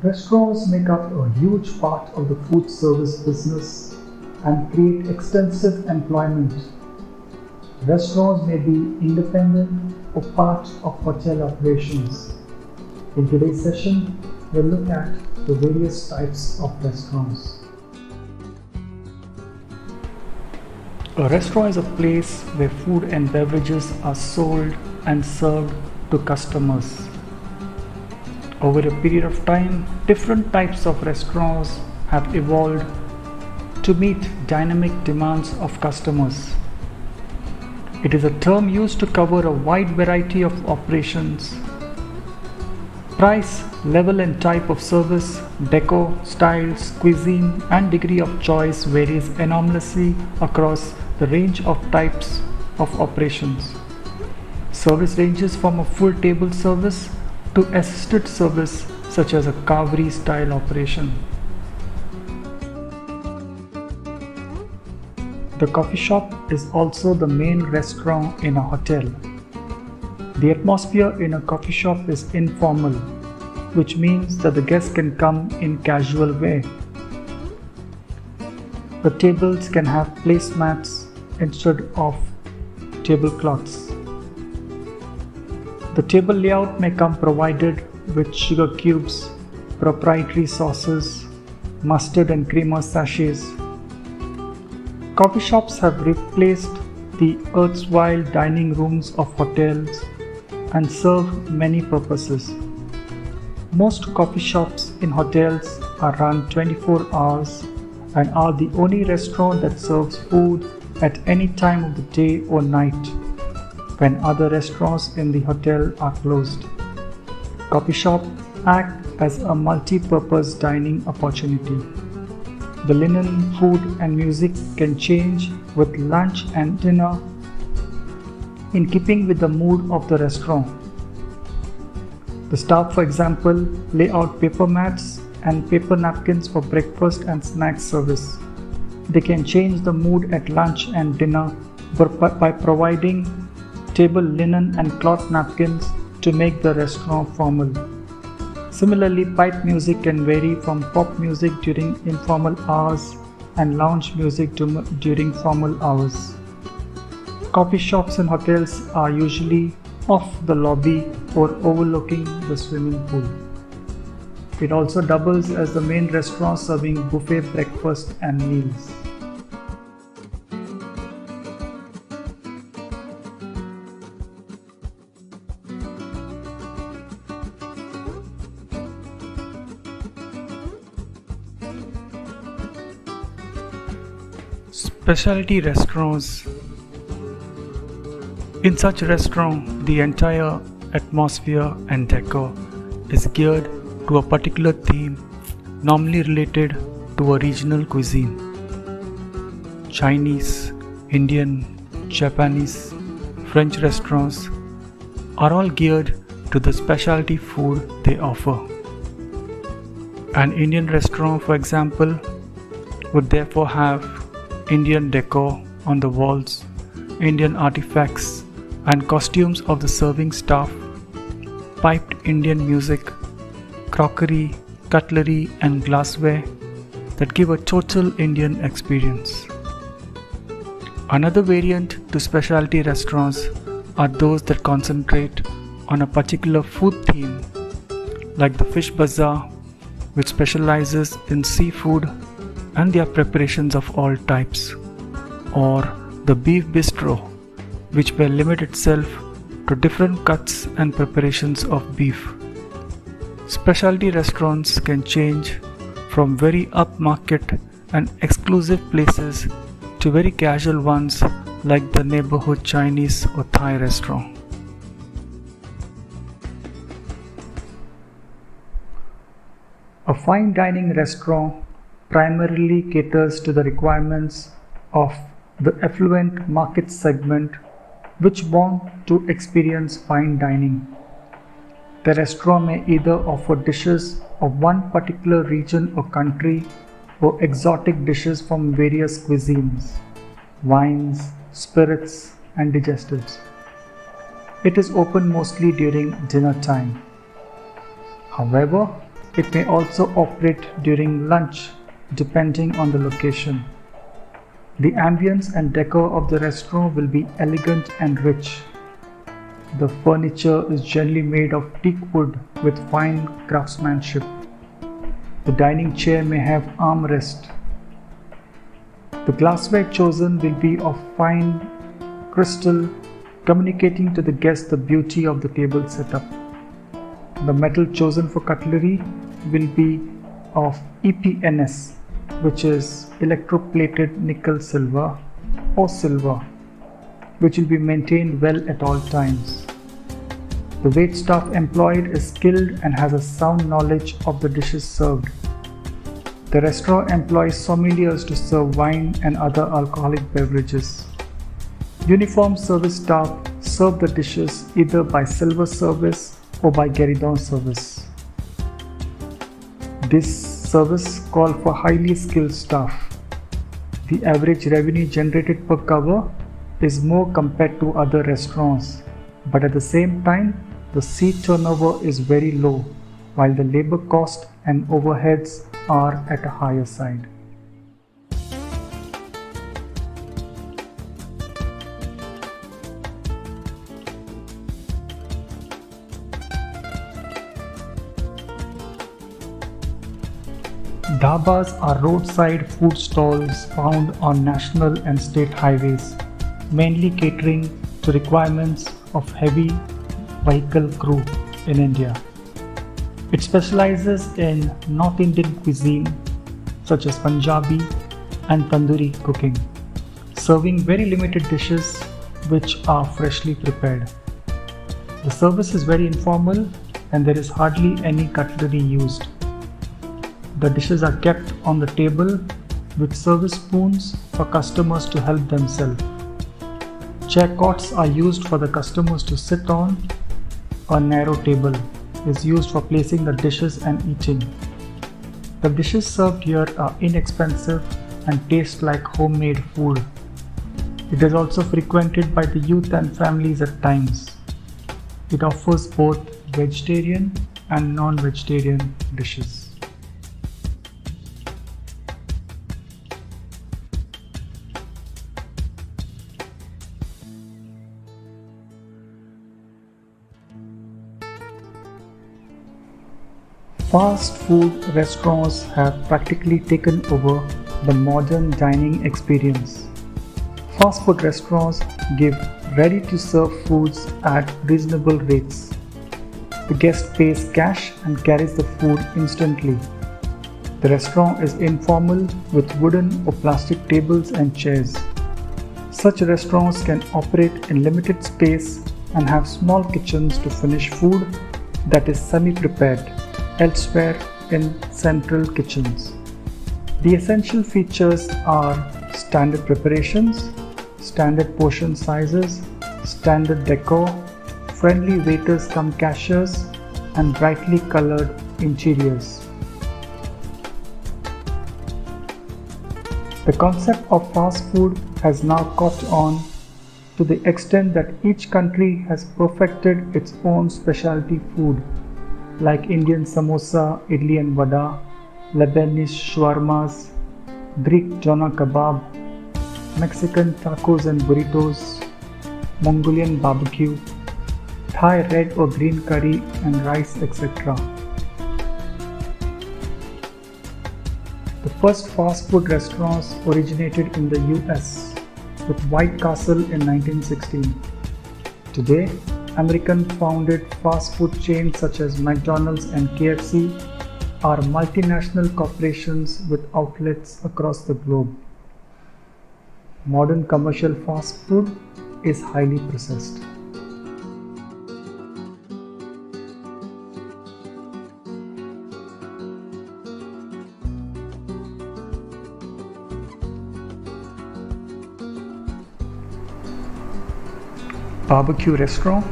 Restaurants make up a huge part of the food service business and create extensive employment. Restaurants may be independent or part of hotel operations. In today's session, we'll look at the various types of restaurants. A restaurant is a place where food and beverages are sold and served to customers. Over a period of time, different types of restaurants have evolved to meet dynamic demands of customers. It is a term used to cover a wide variety of operations. Price, level and type of service, decor, styles, cuisine and degree of choice varies enormously across the range of types of operations. Service ranges from a full table service to assisted service such as a carvery style operation. The coffee shop is also the main restaurant in a hotel. The atmosphere in a coffee shop is informal, which means that the guests can come in casual way. The tables can have placemats instead of tablecloths. The table layout may come provided with sugar cubes, proprietary sauces, mustard and creamer sachets. Coffee shops have replaced the erstwhile dining rooms of hotels and serve many purposes. Most coffee shops in hotels are run 24 hours and are the only restaurant that serves food at any time of the day or night, when other restaurants in the hotel are closed. Coffee shops act as a multi-purpose dining opportunity. The linen, food and music can change with lunch and dinner in keeping with the mood of the restaurant. The staff, for example, lay out paper mats and paper napkins for breakfast and snack service. They can change the mood at lunch and dinner by providing table linen and cloth napkins to make the restaurant formal. Similarly, pipe music can vary from pop music during informal hours and lounge music during formal hours. Coffee shops and hotels are usually off the lobby or overlooking the swimming pool. It also doubles as the main restaurant serving buffet breakfast and meals. Specialty restaurants. In such restaurant, the entire atmosphere and decor is geared to a particular theme, normally related to a regional cuisine. Chinese, Indian, Japanese, French restaurants are all geared to the specialty food they offer. An Indian restaurant, for example, would therefore have Indian decor on the walls, Indian artifacts and costumes of the serving staff, piped Indian music, crockery, cutlery and glassware that give a total Indian experience. Another variant to specialty restaurants are those that concentrate on a particular food theme, like the Fish Bazaar, which specializes in seafood and their preparations of all types, or the Beef Bistro, which will limit itself to different cuts and preparations of beef. Specialty restaurants can change from very upmarket and exclusive places to very casual ones like the neighborhood Chinese or Thai restaurant. A fine dining restaurant primarily caters to the requirements of the affluent market segment which want to experience fine dining. The restaurant may either offer dishes of one particular region or country or exotic dishes from various cuisines, wines, spirits and digestives. It is open mostly during dinner time. However, It may also operate during lunch depending on the location. The ambience and decor of the restaurant will be elegant and rich. The furniture is generally made of teak wood with fine craftsmanship. The dining chair may have armrest. The glassware chosen will be of fine crystal, communicating to the guest the beauty of the table setup. The metal chosen for cutlery will be of EPNS, which is electroplated nickel silver or silver, which will be maintained well at all times. The waitstaff employed is skilled and has a sound knowledge of the dishes served. The restaurant employs sommeliers to serve wine and other alcoholic beverages. Uniformed service staff serve the dishes either by silver service or by gueridon service. This service calls for highly skilled staff. The average revenue generated per cover is more compared to other restaurants, but at the same time, the seat turnover is very low, while the labor cost and overheads are at a higher side. Dhabas are roadside food stalls found on national and state highways, mainly catering to requirements of heavy vehicle crew in India. It specializes in North Indian cuisine such as Punjabi and Tandoori cooking, serving very limited dishes which are freshly prepared. The service is very informal and there is hardly any cutlery used. The dishes are kept on the table with service spoons for customers to help themselves. Chair cots are used for the customers to sit on. A narrow table is used for placing the dishes and eating. The dishes served here are inexpensive and taste like homemade food. It is also frequented by the youth and families at times. It offers both vegetarian and non-vegetarian dishes. Fast food restaurants have practically taken over the modern dining experience. Fast food restaurants give ready-to-serve foods at reasonable rates. The guest pays cash and carries the food instantly. The restaurant is informal with wooden or plastic tables and chairs. Such restaurants can operate in limited space and have small kitchens to finish food that is semi-prepared elsewhere in central kitchens. The essential features are standard preparations, standard portion sizes, standard decor, friendly waiters cum cashiers, and brightly colored interiors. The concept of fast food has now caught on to the extent that each country has perfected its own specialty food, like Indian samosa, idli and vada, Lebanese shawarmas, Greek doner kebab, Mexican tacos and burritos, Mongolian barbecue, Thai red or green curry and rice, etc. The first fast food restaurants originated in the US with White Castle in 1916. Today, American-founded fast food chains such as McDonald's and KFC are multinational corporations with outlets across the globe. Modern commercial fast food is highly processed. Barbecue restaurant.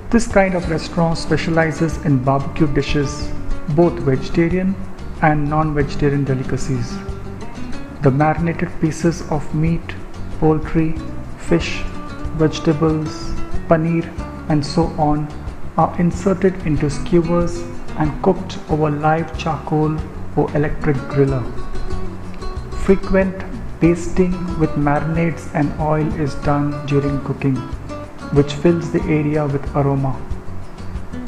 This kind of restaurant specializes in barbecue dishes, both vegetarian and non-vegetarian delicacies. The marinated pieces of meat, poultry, fish, vegetables, paneer and so on are inserted into skewers and cooked over live charcoal or electric griller. Frequent basting with marinades and oil is done during cooking, which fills the area with aroma.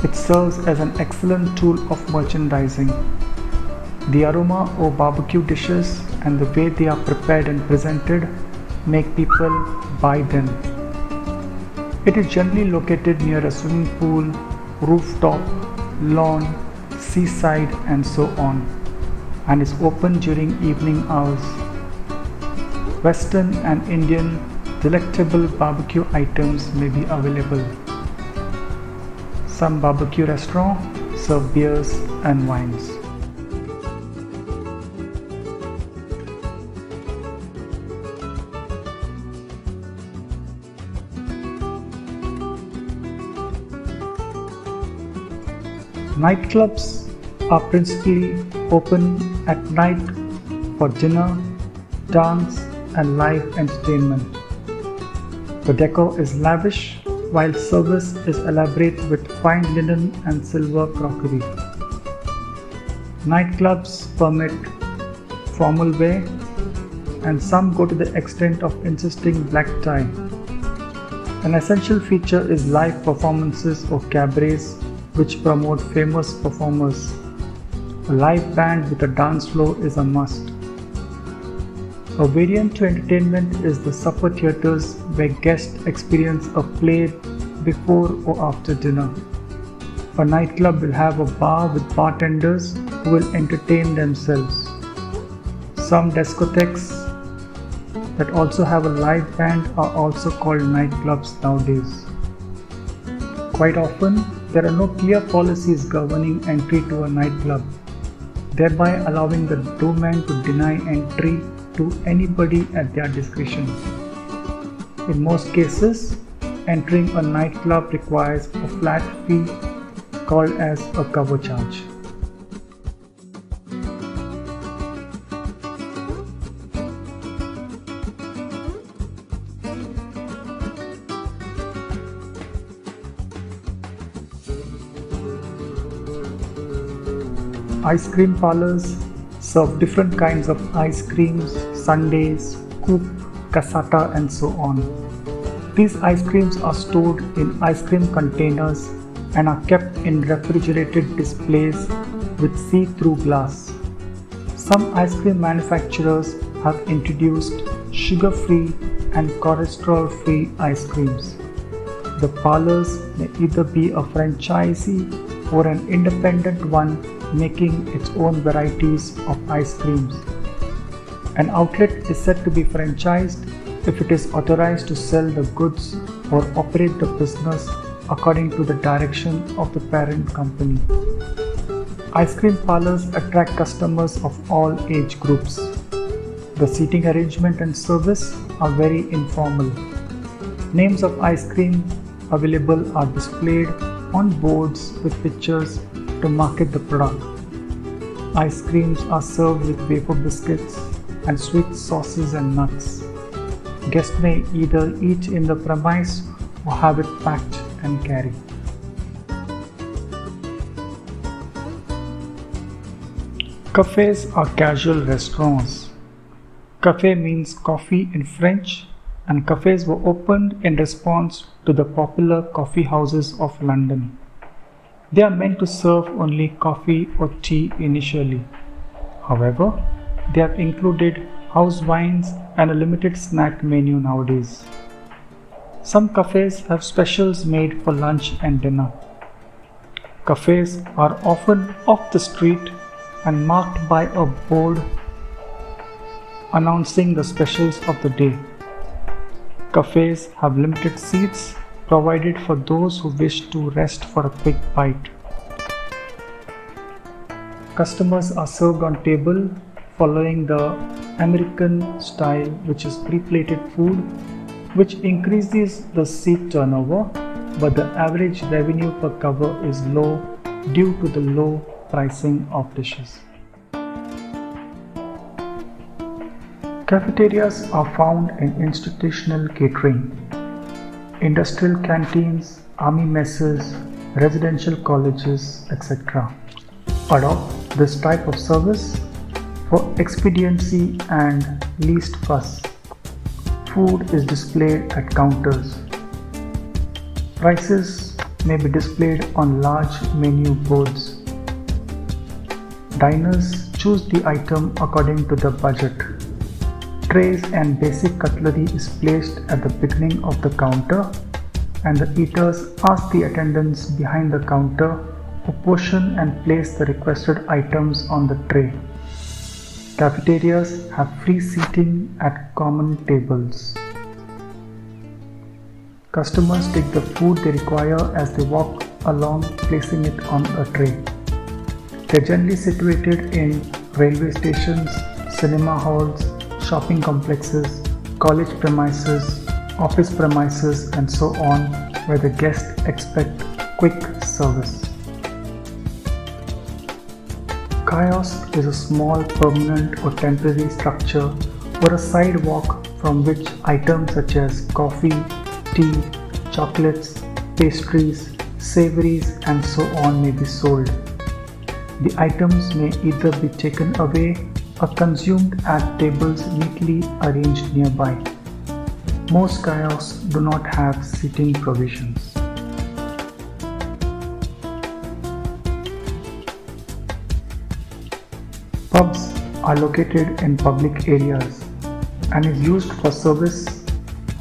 It serves as an excellent tool of merchandising. The aroma of barbecue dishes and the way they are prepared and presented make people buy them. It is generally located near a swimming pool, rooftop, lawn, seaside and so on, and is open during evening hours. Western and Indian delectable barbecue items may be available. Some barbecue restaurants serve beers and wines. Nightclubs are principally open at night for dinner, dance and live entertainment. The decor is lavish while service is elaborate with fine linen and silver crockery. Nightclubs permit formal wear and some go to the extent of insisting black tie. An essential feature is live performances or cabarets which promote famous performers. A live band with a dance floor is a must. A variant to entertainment is the supper theatres where guests experience a play before or after dinner. A nightclub will have a bar with bartenders who will entertain themselves. Some discotheques that also have a live band are also called nightclubs nowadays. Quite often, there are no clear policies governing entry to a nightclub, thereby allowing the doorman to deny entry to anybody at their discretion. In most cases, entering a nightclub requires a flat fee called as a cover charge. Ice cream parlors serve different kinds of ice creams, sundaes, scoop, cassata and so on. These ice creams are stored in ice cream containers and are kept in refrigerated displays with see-through glass. Some ice cream manufacturers have introduced sugar-free and cholesterol-free ice creams. The parlors may either be a franchisee or an independent one making its own varieties of ice creams. An outlet is said to be franchised if it is authorized to sell the goods or operate the business according to the direction of the parent company. Ice cream parlors attract customers of all age groups. The seating arrangement and service are very informal. Names of ice cream available are displayed on boards with pictures to market the product. Ice creams are served with wafer biscuits and sweet sauces and nuts. Guests may either eat in the premise or have it packed and carry. Cafes are casual restaurants. Café means coffee in French, and cafes were opened in response to the popular coffee houses of London. They are meant to serve only coffee or tea initially. However, they have included house wines and a limited snack menu nowadays. Some cafes have specials made for lunch and dinner. Cafes are often off the street and marked by a board announcing the specials of the day. Cafes have limited seats provided for those who wish to rest for a quick bite. Customers are served on table following the American style, which is pre-plated food, which increases the seat turnover, but the average revenue per cover is low due to the low pricing of dishes. Cafeterias are found in institutional catering, industrial canteens, army messes, residential colleges, etc. adopt this type of service for expediency and least fuss. Food is displayed at counters. Prices may be displayed on large menu boards. Diners choose the item according to the budget. Trays and basic cutlery is placed at the beginning of the counter, and the eaters ask the attendants behind the counter to portion and place the requested items on the tray. Cafeterias have free seating at common tables. Customers take the food they require as they walk along, placing it on a tray. They are generally situated in railway stations, cinema halls, shopping complexes, college premises, office premises, and so on, where the guests expect quick service. Kiosk is a small permanent or temporary structure or a sidewalk from which items such as coffee, tea, chocolates, pastries, savories, and so on may be sold. The items may either be taken away or consumed at tables neatly arranged nearby. Most kiosks do not have seating provisions. Pubs are located in public areas and is used for service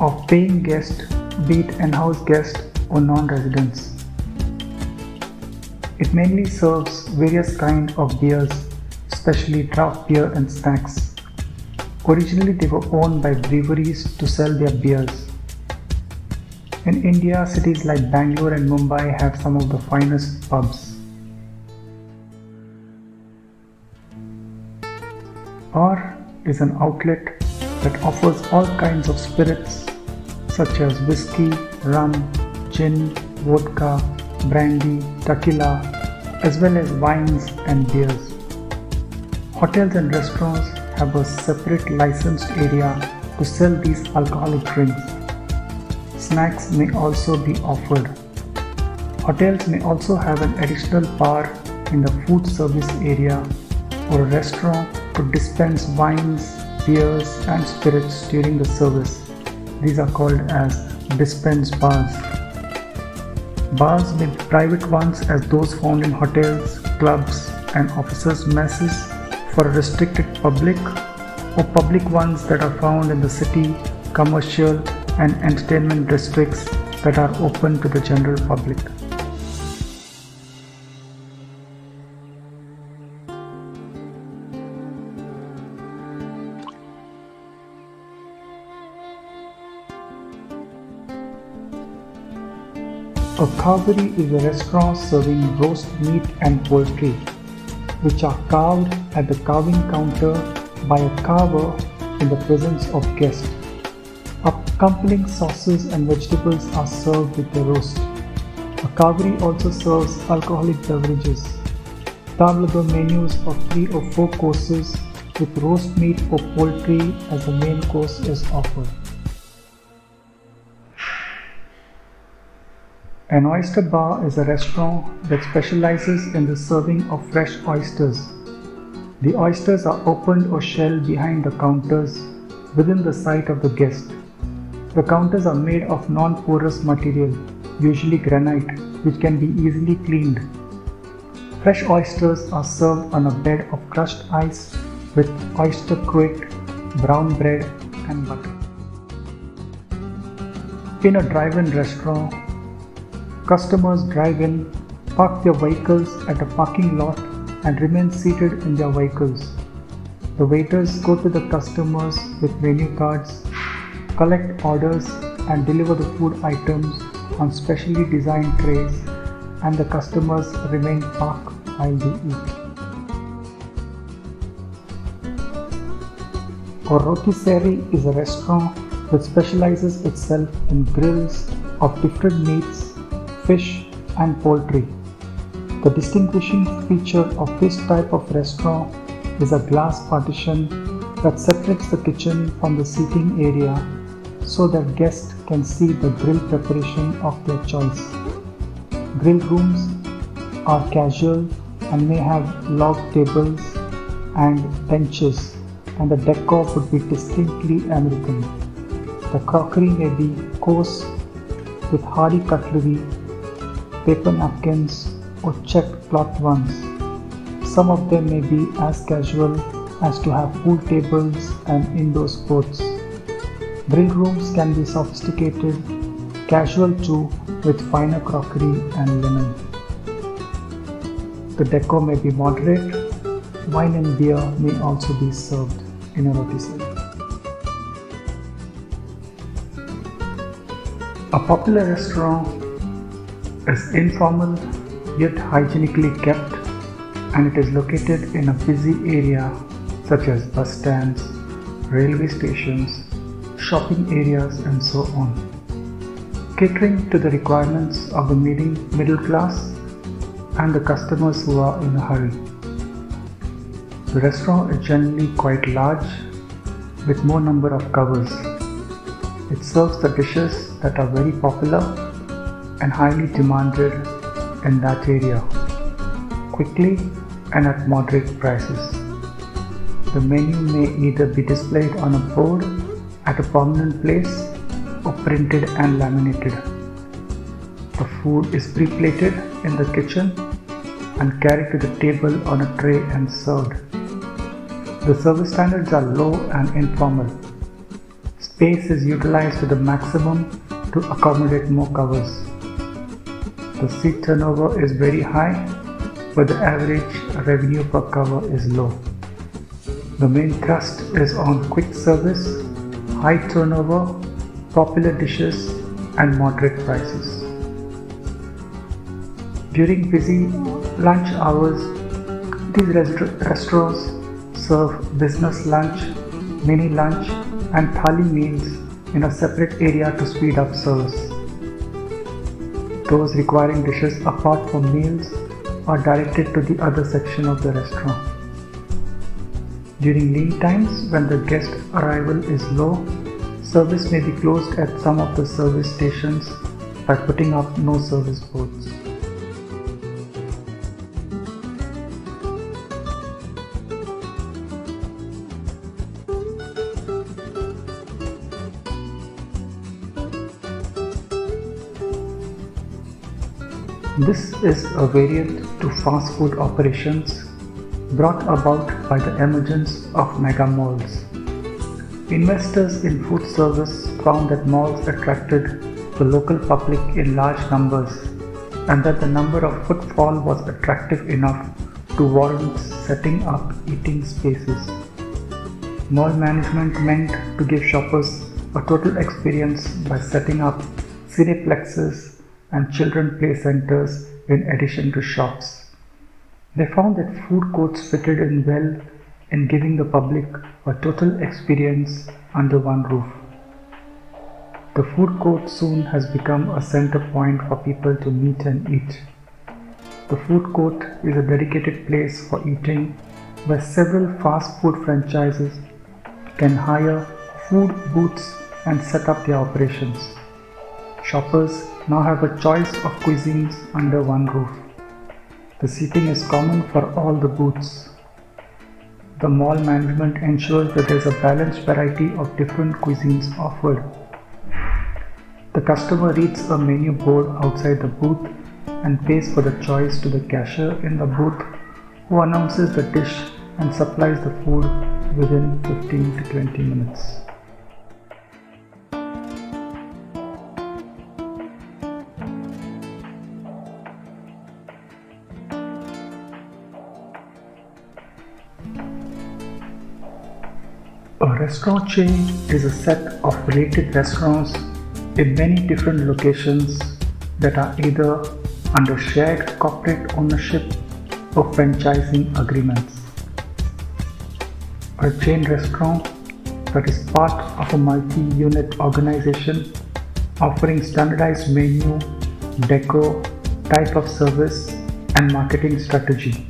of paying guests, be it in-house guests or non-residents. It mainly serves various kinds of beers, especially draft beer and snacks. Originally they were owned by breweries to sell their beers. In India, cities like Bangalore and Mumbai have some of the finest pubs. Bar is an outlet that offers all kinds of spirits such as whiskey, rum, gin, vodka, brandy, tequila, as well as wines and beers. Hotels and restaurants have a separate licensed area to sell these alcoholic drinks. Snacks may also be offered. Hotels may also have an additional bar in the food service area or a restaurant to dispense wines, beers and spirits during the service. These are called as dispense bars. Bars may be private ones as those found in hotels, clubs and officers' messes for a restricted public, or public ones that are found in the city, commercial and entertainment districts that are open to the general public. A carvery is a restaurant serving roast meat and poultry, which are carved at the carving counter by a carver in the presence of guests. Accompanying sauces and vegetables are served with the roast. A carvery also serves alcoholic beverages. Table d'hôte menus of 3 or 4 courses with roast meat or poultry as the main course is offered. An oyster bar is a restaurant that specializes in the serving of fresh oysters. The oysters are opened or shelled behind the counters within the sight of the guest. The counters are made of non-porous material, usually granite, which can be easily cleaned. Fresh oysters are served on a bed of crushed ice with oyster cruet, brown bread and butter. In a drive-in restaurant, customers drive in, park their vehicles at a parking lot and remain seated in their vehicles. The waiters go to the customers with menu cards, collect orders and deliver the food items on specially designed trays, and the customers remain parked while they eat. A rotisserie is a restaurant that specializes itself in grills of different meats, fish and poultry. The distinguishing feature of this type of restaurant is a glass partition that separates the kitchen from the seating area so that guests can see the grill preparation of their choice. Grill rooms are casual and may have log tables and benches, and the decor would be distinctly American. The crockery may be coarse with hardy cutlery, paper napkins, or checked cloth ones. Some of them may be as casual as to have pool tables and indoor sports. Grill rooms can be sophisticated, casual too, with finer crockery and linen. The decor may be moderate. Wine and beer may also be served in a rotisserie. A popular restaurant is informal yet hygienically kept, and it is located in a busy area such as bus stands, railway stations, shopping areas, and so on, catering to the requirements of the middle class and the customers who are in a hurry. The restaurant is generally quite large with more number of covers. It serves the dishes that are very popular and highly demanded in that area, quickly and at moderate prices. The menu may either be displayed on a board at a prominent place or printed and laminated. The food is pre-plated in the kitchen and carried to the table on a tray and served. The service standards are low and informal. Space is utilized to the maximum to accommodate more covers. The seat turnover is very high, but the average revenue per cover is low. The main thrust is on quick service, high turnover, popular dishes, and moderate prices. During busy lunch hours, these restaurants serve business lunch, mini lunch, and thali meals in a separate area to speed up service. Those requiring dishes apart from meals are directed to the other section of the restaurant. During lean times, when the guest arrival is low, service may be closed at some of the service stations by putting up no service boards. This is a variant to fast food operations brought about by the emergence of mega malls. Investors in food service found that malls attracted the local public in large numbers and that the number of footfall was attractive enough to warrant setting up eating spaces. Mall management meant to give shoppers a total experience by setting up cineplexes and children play centers in addition to shops. They found that food courts fitted in well in giving the public a total experience under one roof. The food court soon has become a center point for people to meet and eat. The food court is a dedicated place for eating where several fast food franchises can hire food booths and set up their operations. Shoppers now have a choice of cuisines under one roof. The seating is common for all the booths. The mall management ensures that there is a balanced variety of different cuisines offered. The customer reads a menu board outside the booth and pays for the choice to the cashier in the booth, who announces the dish and supplies the food within 15 to 20 minutes. A restaurant chain is a set of related restaurants in many different locations that are either under shared corporate ownership or franchising agreements. A chain restaurant that is part of a multi-unit organization offering standardized menu, decor, type of service, and marketing strategy.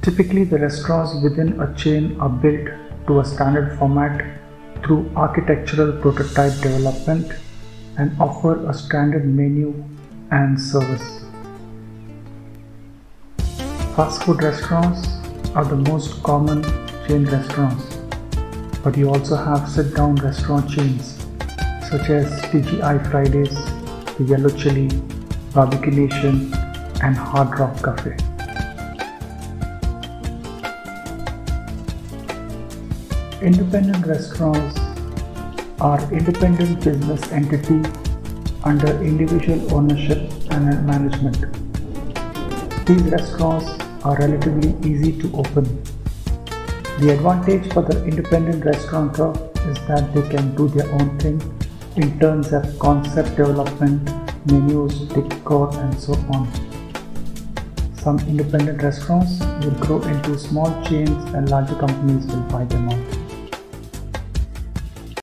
Typically, the restaurants within a chain are built to a standard format through architectural prototype development and offer a standard menu and service. Fast food restaurants are the most common chain restaurants, but you also have sit-down restaurant chains such as TGI Fridays, the Yellow Chili, Barbecue Nation, and Hard Rock Cafe. Independent restaurants are independent business entity under individual ownership and management. These restaurants are relatively easy to open. The advantage for the independent restaurateur is that they can do their own thing in terms of concept development, menus, decor, and so on. Some independent restaurants will grow into small chains and larger companies will buy them out.